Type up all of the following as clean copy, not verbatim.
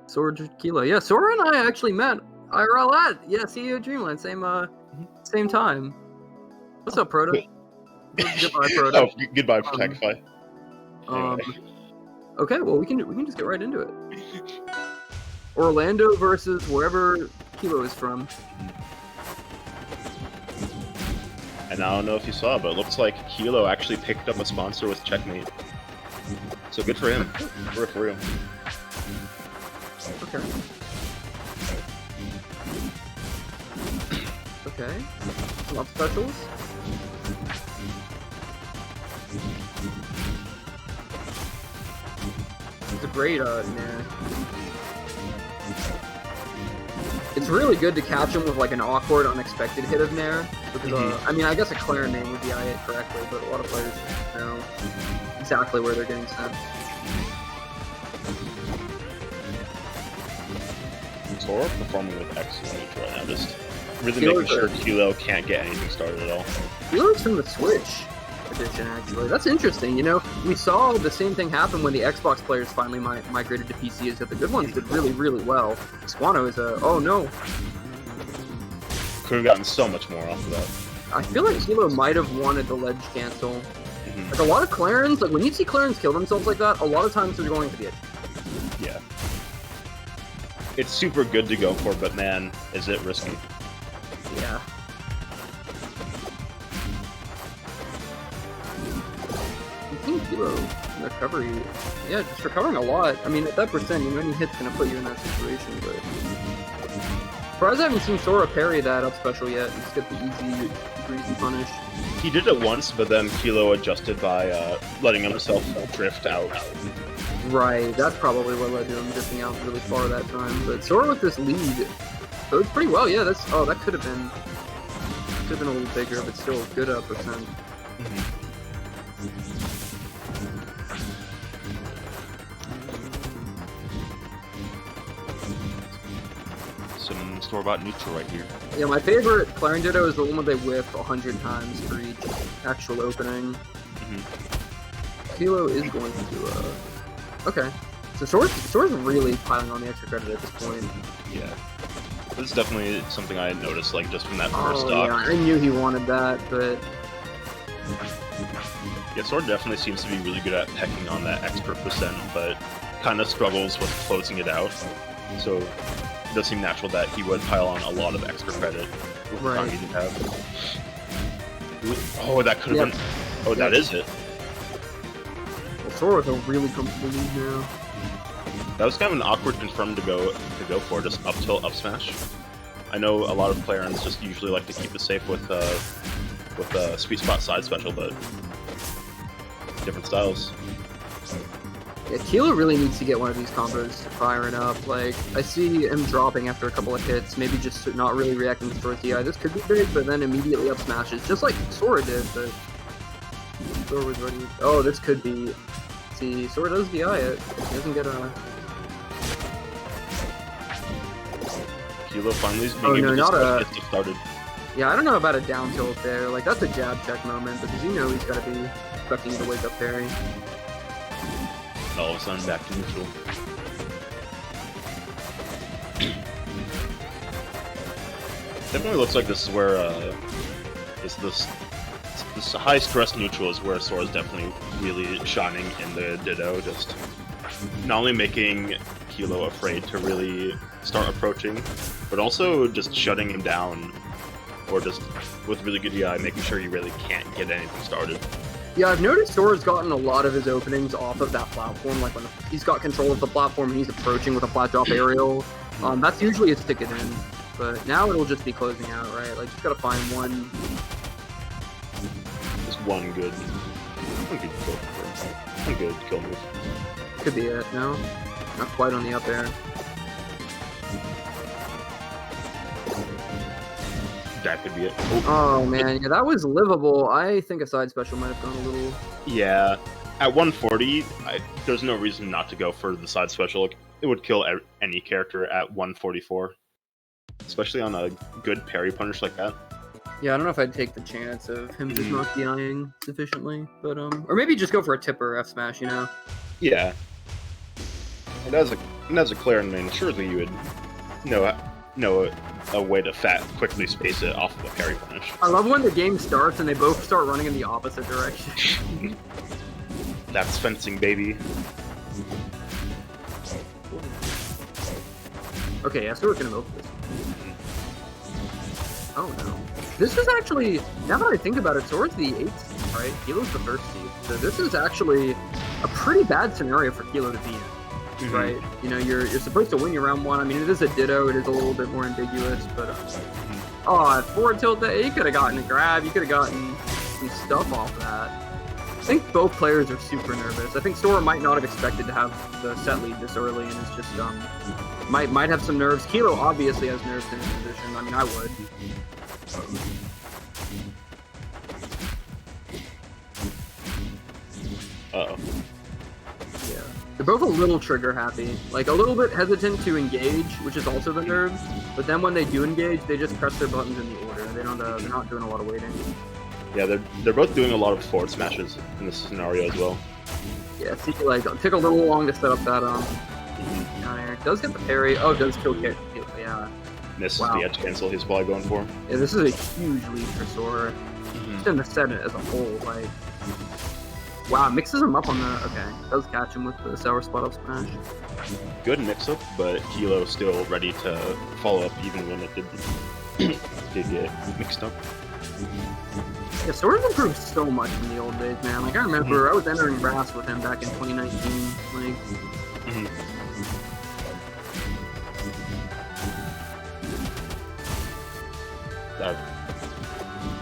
Sora Kilo. Yeah, Sora and I actually met IRL at CEO Dreamland, same time. What's up, Proto? Goodbye, Proto. Oh, goodbye, Protectify. Okay, well we can just get right into it. Orlando versus wherever Kilo is from. And I don't know if you saw, but it looks like Kilo actually picked up a sponsor with Checkmate. So good for him. For real. Okay. Okay. Some up specials. It's a great, man. It's really good to catch him with like an awkward, unexpected hit of Nair. Because, I mean, I guess a Clairen name would be it correctly, but a lot of players know exactly where they're getting sent. Sora performing with excellent right now, just really making sure Kilo can't get anything started at all. Kilo's from the Switch edition, actually. That's interesting. You know, we saw the same thing happen when the Xbox players finally migrated to PC, is that the good ones did really, really well. Squano is oh no. Could have gotten so much more off of that. I feel like Kilo might have wanted the ledge cancel. Like a lot of Clairens, like when you see Clairens kill themselves like that, a lot of times they're going to the edge. Yeah. It's super good to go for, but man, is it risky. Yeah. Kilo recovery, yeah, just recovering a lot. I mean, at that percent, you know, any hit's gonna put you in that situation, but... Surprised I haven't seen Sora parry that up special yet and just get the easy, breezy punish. He did it once, but then Kilo adjusted by letting himself drift out. Right, that's probably what led to him drifting out really far that time. But Sora with this lead goes pretty well. Yeah, that's that could have been a little bigger, but still good percent. Some store-bought neutral right here. Yeah, my favorite Clairen Ditto is the one where they whip 100 times for each actual opening. Kilo is going to do okay. So Sora's really piling on the extra credit at this point. Yeah. This is definitely something I noticed, like, just from that first stock. Yeah, I knew he wanted that, but... Yeah, Sora definitely seems to be really good at pecking on that extra percent, but kind of struggles with closing it out. So it does seem natural that he would pile on a lot of extra credit with the time he did have. Oh, that could have been... Oh, that is it. Well, Sora's a really comfortable lead now. That was kind of an awkward confirm to go for, just up tilt, up smash. I know a lot of Clairens just usually like to keep it safe with sweet spot side special, but different styles. Yeah, Kilo really needs to get one of these combos firing up. Like, I see him dropping after a couple of hits, maybe just not really reacting to first DI. This could be big, but then immediately up smashes, just like Sora did, but Sora was ready. Oh, this could be... See, Sora does DI it. He doesn't get a... Kilo finally is being able to get started. Yeah, I don't know about a down tilt there. Like, that's a jab check moment, because you know he's got to be expecting to wake up parry. And all of a sudden, back to neutral. Definitely looks like this is where this high stress neutral is where Sora's definitely really shining in the Ditto, just not only making Kilo afraid to really start approaching, but also just shutting him down, or just with really good DI, making sure you really can't get anything started. Yeah, I've noticed Sora's gotten a lot of his openings off of that platform, like when he's got control of the platform and he's approaching with a flat drop aerial. That's usually a stick it in, but now it'll just be closing out, right? Like, you gotta find one... Just one good kill move. Could be it, no? Not quite on the up air. That could be it. Oh man, yeah, that was livable. I think a side special might have gone a little... Yeah. At 140, there's no reason not to go for the side special. It would kill any character at 144. Especially on a good parry punish like that. Yeah, I don't know if I'd take the chance of him just not DIing sufficiently, but or maybe just go for a tipper F smash, you know? Yeah. It has And as a Clairen main, surely you would know a way to quickly space it off of a parry punish. I love when the game starts and they both start running in the opposite direction. That's fencing, baby. Okay, yeah, so we're gonna milk this. Oh no. This is actually, now that I think about it, Sora's the 8th seed, right? Kilo's the 1st seed. So this is actually a pretty bad scenario for Kilo to be in, right? You know, you're supposed to win your round 1. I mean, it is a ditto, it is a little bit more ambiguous, but oh, forward tilt that, you could have gotten a grab, you could have gotten some stuff off that. I think both players are super nervous. I think Sora might not have expected to have the set lead this early and is just, might have some nerves. Kilo obviously has nerves in his position. I mean, I would. Uh-oh. Yeah. They're both a little trigger happy. Like, a little bit hesitant to engage, which is also the nerves. But then when they do engage, they just press their buttons in the order. They don't, they're not doing a lot of waiting. Yeah, they're both doing a lot of forward smashes in this scenario as well. Yeah, see, like, it took a little long to set up that, down air. Does get the parry. Oh, does kill kick. Yeah. Misses the edge cancel he's probably going for. Yeah, this is a huge lead for Sora. Just in the set as a whole, like... Wow, mixes him up on the... Okay, does catch him with the sour spot up smash. Good mix-up, but Kilo still ready to follow up even when it did get mixed up. Yeah, Sora's improved so much from the old days, man. Like, I remember I was entering RRC with him back in 2019. Like...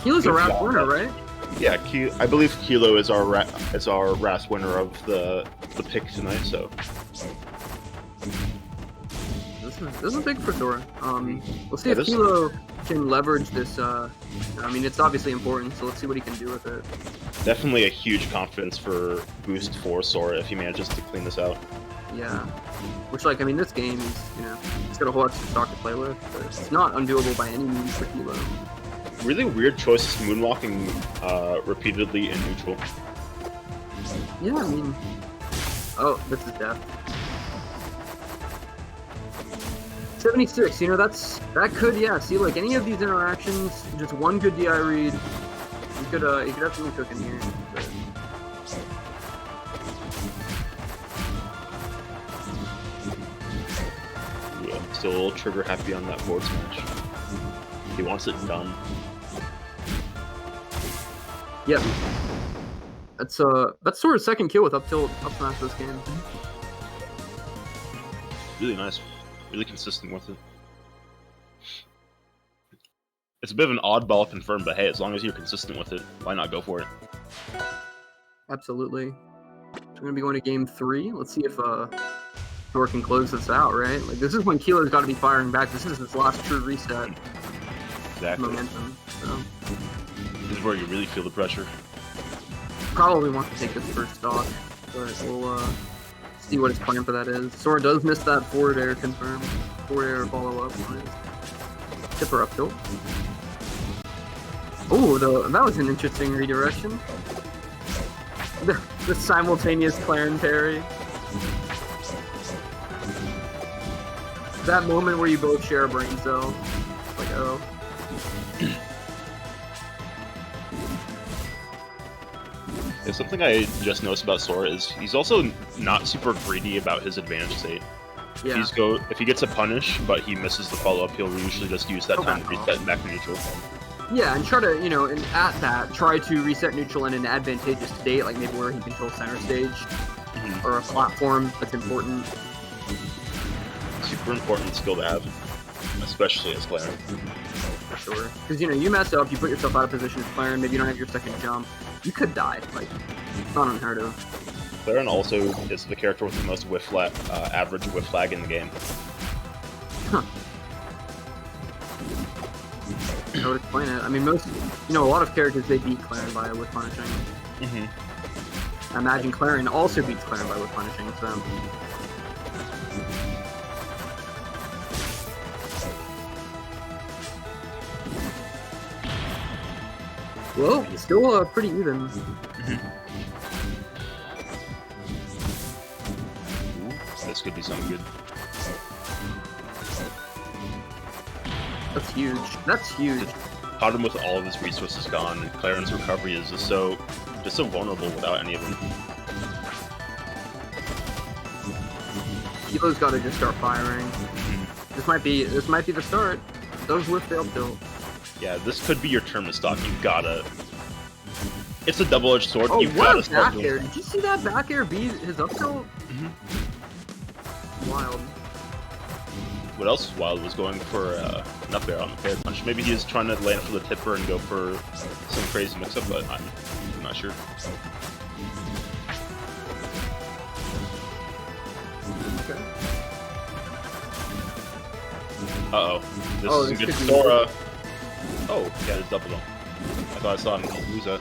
Kilo's a RRC winner, right? Yeah, I believe Kilo is our RRC winner of the pick tonight. So this is big for Sora. We'll see if Kilo can leverage this. I mean, it's obviously important, so let's see what he can do with it. Definitely a huge confidence for boost for Sora if he manages to clean this out. Yeah, which, like, I mean, this game is, you know, it's got a whole extra stock to play with, but it's not undoable by any means for Kilo. Really weird choice moonwalking repeatedly in neutral. Yeah, I mean... Oh, this is death. 76, you know, that could, yeah, see, like, any of these interactions, just one good DI read, you could definitely cook in here. But... Yeah, still a little trigger happy on that forward smash. He wants it done. Yep. That's Sora's second kill with up smash this game. Really nice. Really consistent with it. It's a bit of an oddball confirm, but hey, as long as you're consistent with it, why not go for it? Absolutely. So we're gonna be going to game 3. Let's see if Sora can close this out, right? Like, this is when Kilo's got to be firing back. This is his last true reset. Exactly. Momentum. So. This is where you really feel the pressure. Probably wants to take this first stock, but we'll see what his plan for that is. Sora does miss that forward air confirm. Forward air follow up on his tipper up tilt. Oh, that was an interesting redirection. The simultaneous Clairen parry. That moment where you both share a brain cell. Like, oh. Yeah, something I just noticed about Sora is he's also not super greedy about his advantage state. Yeah. If he gets a punish, but he misses the follow-up, he'll usually just use that time to reset back to neutral. Yeah, and try to, you know, and at that, try to reset neutral in an advantageous state, like maybe where he controls center stage, or a platform that's important. Super important skill to have, especially as Clairen. For sure. Because, you know, you mess up, you put yourself out of position as Clairen, maybe you don't have your second jump, you could die. Like, it's not unheard of. Clairen also is the character with the most average whiff lag in the game. Huh. I would explain it. I mean, most, you know, a lot of characters, they beat Clairen by whiff punishing. I imagine Clairen also beats Clairen by whiff punishing, so... Well, still pretty even. This could be something good. That's huge. That's huge. Caught him with all of his resources gone, and Clairen's recovery is just so vulnerable without any of them. Kilo's got to just start firing. This might be the start. Those lift the up tilt. Yeah, this could be your turn to stock. You gotta. It's a double-edged sword. Oh, You've what gotta a start back doing. air! Did you see that back air beat his up tilt? Wild. What else is wild was going for an up air on the parry punch. Maybe he was trying to land for the tipper and go for some crazy mix-up, but I'm not sure. Okay. Uh-oh. This Oh, isn't this good could for be Sora. Oh, yeah, it's double though. I thought I saw him lose that.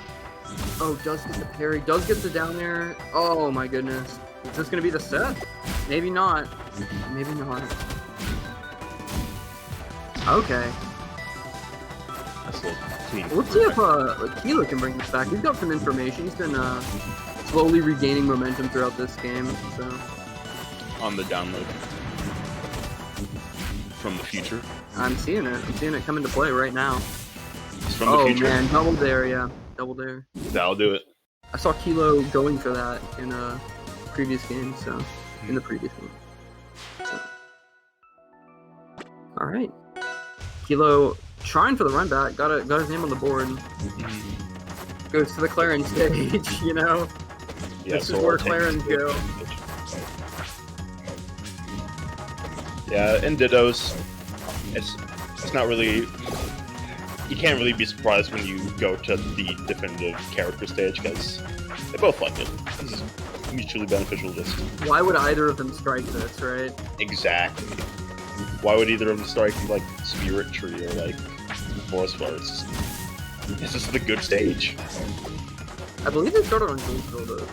Oh, does get the parry, does get the down air. Oh my goodness. Is this gonna be the set? Maybe not. Maybe not. Okay. That's a little clean. Let's see if Kilo can bring this back. He's got some information. He's been slowly regaining momentum throughout this game. So On the download. From the future. I'm seeing it. I'm seeing it come into play right now. It's from the Oh future. man, double dare, yeah, double dare. That'll do it. I saw Kilo going for that in a previous game, so in the previous game. So. All right, Kilo trying for the run back. Got his name on the board. Goes to the Clairen stage, you know. Yeah, This is where Clairen's go. Yeah, in Dittos, it's not really. You can't really be surprised when you go to the definitive character stage because they both like it. It's mutually beneficial. Just Why would either of them strike this, right? exactly. Why would either of them strike like Spirit Tree or like Forest Flowers? This is the good stage. I believe they started on Julesville though.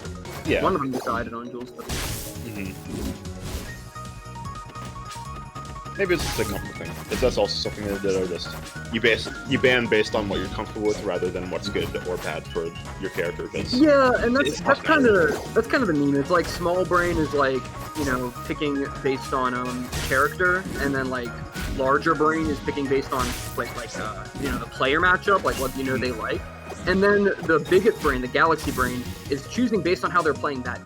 Yeah. One of them decided on Julesville. Maybe it's a signal thing. Because that's also something that Ditto just you ban based on what you're comfortable with rather than what's good or bad for your character. Yeah, and that's it's kind of the meme. It's like small brain is like, you know, picking based on character, and then like larger brain is picking based on you know, the player matchup, like what you know they like, and then the biggest brain, the galaxy brain, is choosing based on how they're playing that.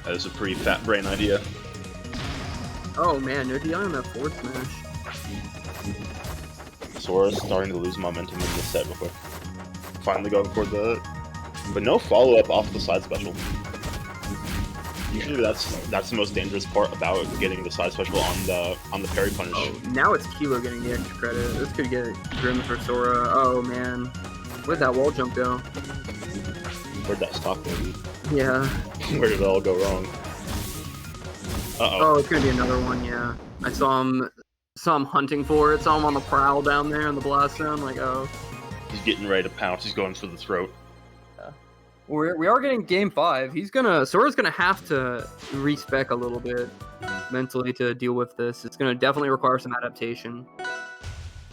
That is a pretty fat brain idea. Oh man, no DI on that forward smash. Sora's starting to lose momentum in this set real quick. Finally going for the... But no follow-up off the side special. Usually that's the most dangerous part about getting the side special on the parry punish. Oh, now it's Kilo getting the extra credit. This could get grim for Sora. Oh man. Where'd that wall jump go? Where'd that stop go, dude? Yeah. Where did it all go wrong? Oh, it's gonna be another one, yeah. I saw him hunting for it, saw him on the prowl down there in the blast zone, like, oh. He's getting ready to pounce, he's going for the throat. Yeah. We are getting game 5. Sora's gonna have to respec a little bit mentally to deal with this. It's gonna definitely require some adaptation.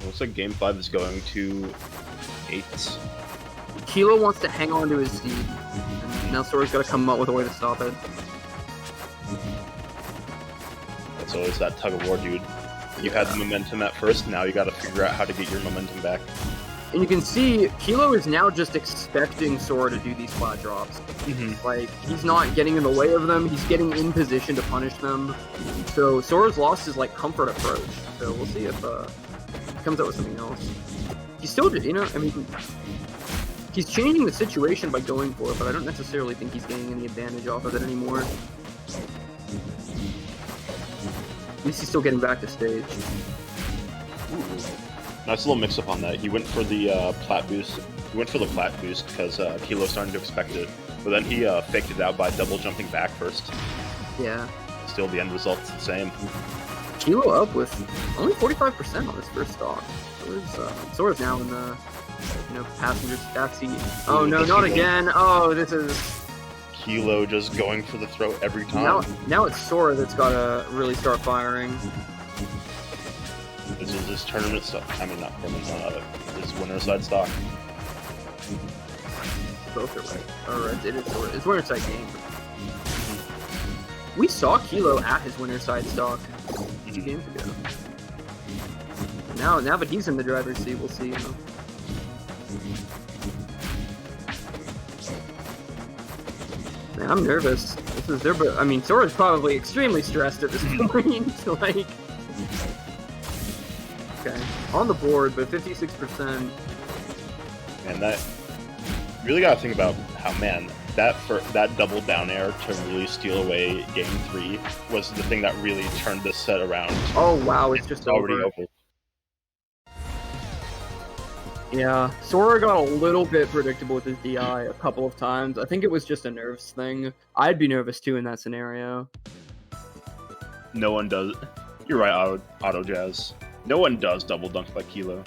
Looks like game 5 is going to 8. Kilo wants to hang on to his seed. And now Sora's gotta come up with a way to stop it. It's always that tug of war, dude. You had the momentum at first, now you gotta figure out how to get your momentum back. And you can see Kilo is now just expecting Sora to do these flat drops. Like, he's not getting in the way of them, he's getting in position to punish them. So Sora's lost his, like, comfort approach. So we'll see if he comes up with something else. He's still, you know, I mean, he's changing the situation by going for it, but I don't necessarily think he's getting any advantage off of it anymore. At least he's still getting back to stage. Ooh. Nice little mix-up on that. He went for the plat boost. He went for the plat boost because Kilo's starting to expect it. But then he faked it out by double jumping back first. Yeah. Still, the end result's the same. Kilo up with only 45% on his first stock. Sora's now in the passenger's backseat. Oh no, not again! Oh, this is... Kilo just going for the throat every time. Now it's Sora that's gotta really start firing. This is his tournament stuff. I mean, not tournament, his winner side stock. Both are right. Or it is Sora. It's winner side game. We saw Kilo at his winner side stock 2 games ago. Now that he's in the driver's seat, we'll see. You know. Man, I'm nervous. This is their. I mean, Sora's probably extremely stressed at this point. Like, okay, on the board, but 56%. And that really got to think about how, man, that double down air to really steal away game 3 was the thing that really turned this set around. Oh wow, it's just already over. Yeah, Sora got a little bit predictable with his DI a couple of times. I think it was just a nerves thing. I'd be nervous too in that scenario. No one does. You're right, Auto Jazz. No one does double dunk like Kilo.